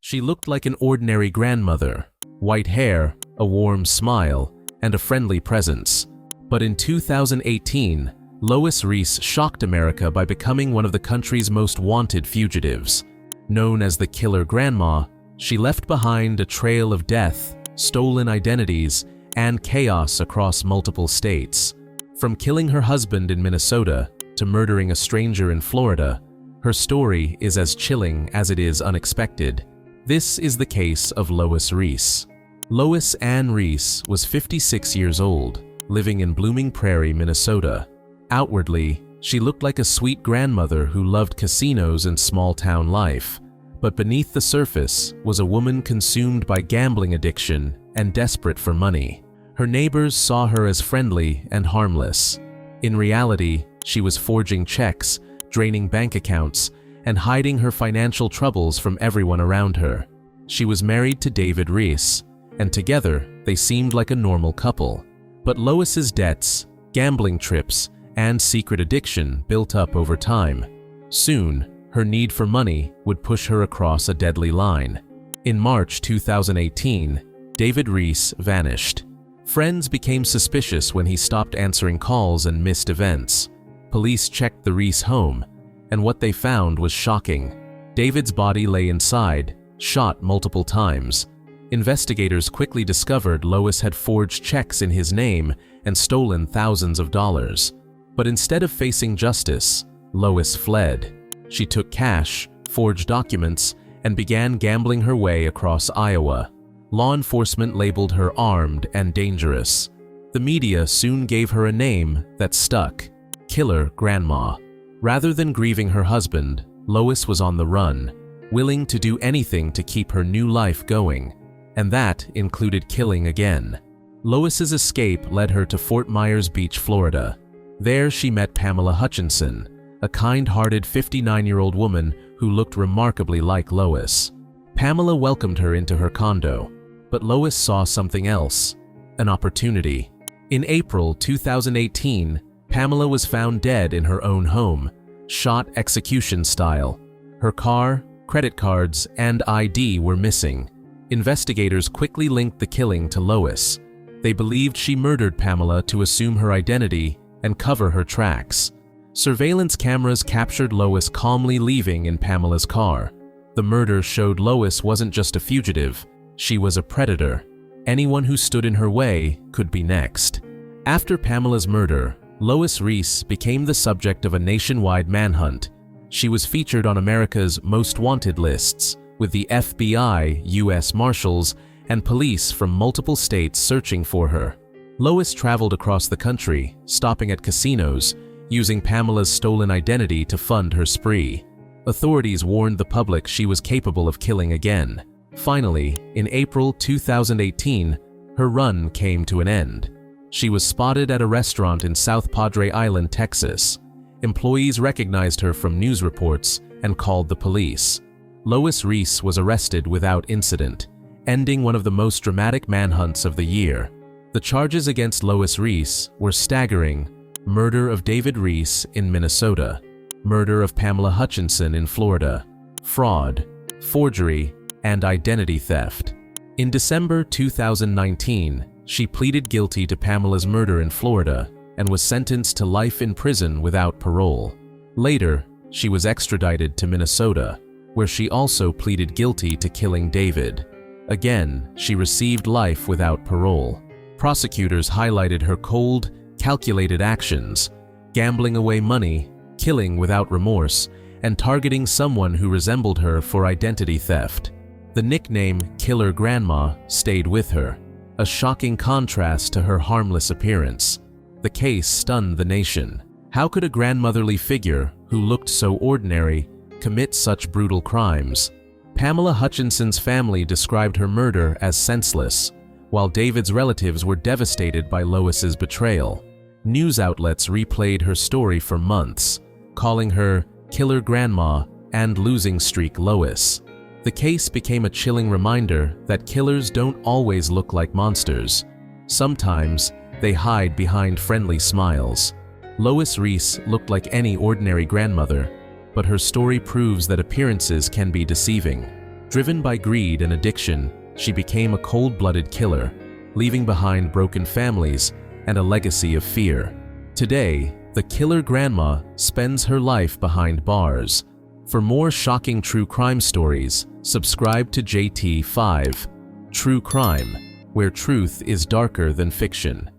She looked like an ordinary grandmother, white hair, a warm smile, and a friendly presence. But in 2018, Lois Riess shocked America by becoming one of the country's most wanted fugitives. Known as the Killer Grandma, she left behind a trail of death, stolen identities, and chaos across multiple states. From killing her husband in Minnesota to murdering a stranger in Florida, her story is as chilling as it is unexpected. This is the case of Lois Riess. Lois Ann Riess was 56 years old, living in Blooming Prairie, Minnesota. Outwardly, she looked like a sweet grandmother who loved casinos and small-town life. But beneath the surface was a woman consumed by gambling addiction and desperate for money. Her neighbors saw her as friendly and harmless. In reality, she was forging checks, draining bank accounts, and hiding her financial troubles from everyone around her. She was married to David Riess, and together they seemed like a normal couple. But Lois's debts, gambling trips, and secret addiction built up over time. Soon, her need for money would push her across a deadly line. In March 2018, David Riess vanished. Friends became suspicious when he stopped answering calls and missed events. Police checked the Riess home, and what they found was shocking. David's body lay inside, shot multiple times. Investigators quickly discovered Lois had forged checks in his name and stolen thousands of dollars. But instead of facing justice, Lois fled. She took cash, forged documents, and began gambling her way across Iowa. Law enforcement labeled her armed and dangerous. The media soon gave her a name that stuck: Killer Grandma. Rather than grieving her husband, Lois was on the run, willing to do anything to keep her new life going. And that included killing again. Lois's escape led her to Fort Myers Beach, Florida. There she met Pamela Hutchinson, a kind-hearted 59-year-old woman who looked remarkably like Lois. Pamela welcomed her into her condo, but Lois saw something else: an opportunity. In April 2018, Pamela was found dead in her own home, shot execution style. Her car, credit cards, and ID were missing. Investigators quickly linked the killing to Lois. They believed she murdered Pamela to assume her identity and cover her tracks. Surveillance cameras captured Lois calmly leaving in Pamela's car. The murder showed Lois wasn't just a fugitive, she was a predator. Anyone who stood in her way could be next. After Pamela's murder, Lois Riess became the subject of a nationwide manhunt. She was featured on America's most wanted lists, with the FBI, U.S. Marshals, and police from multiple states searching for her. Lois traveled across the country, stopping at casinos, using Pamela's stolen identity to fund her spree. Authorities warned the public she was capable of killing again. Finally, in April 2018, her run came to an end. She was spotted at a restaurant in South Padre Island, Texas. Employees recognized her from news reports and called the police. Lois Riess was arrested without incident, ending one of the most dramatic manhunts of the year. The charges against Lois Riess were staggering: murder of David Riess in Minnesota, murder of Pamela Hutchinson in Florida, fraud, forgery, and identity theft. In December 2019, she pleaded guilty to Pamela's murder in Florida and was sentenced to life in prison without parole. Later, she was extradited to Minnesota, where she also pleaded guilty to killing David. Again, she received life without parole. Prosecutors highlighted her cold, calculated actions, gambling away money, killing without remorse, and targeting someone who resembled her for identity theft. The nickname Killer Grandma stayed with her, a shocking contrast to her harmless appearance. The case stunned the nation. How could a grandmotherly figure who looked so ordinary commit such brutal crimes? Pamela Hutchinson's family described her murder as senseless, while David's relatives were devastated by Lois's betrayal. News outlets replayed her story for months, calling her Killer Grandma and Losing Streak Lois. The case became a chilling reminder that killers don't always look like monsters. Sometimes, they hide behind friendly smiles. Lois Riess looked like any ordinary grandmother, but her story proves that appearances can be deceiving. Driven by greed and addiction, she became a cold-blooded killer, leaving behind broken families and a legacy of fear. Today, the killer grandma spends her life behind bars. For more shocking true crime stories, subscribe to JT5 True Crime, where truth is darker than fiction.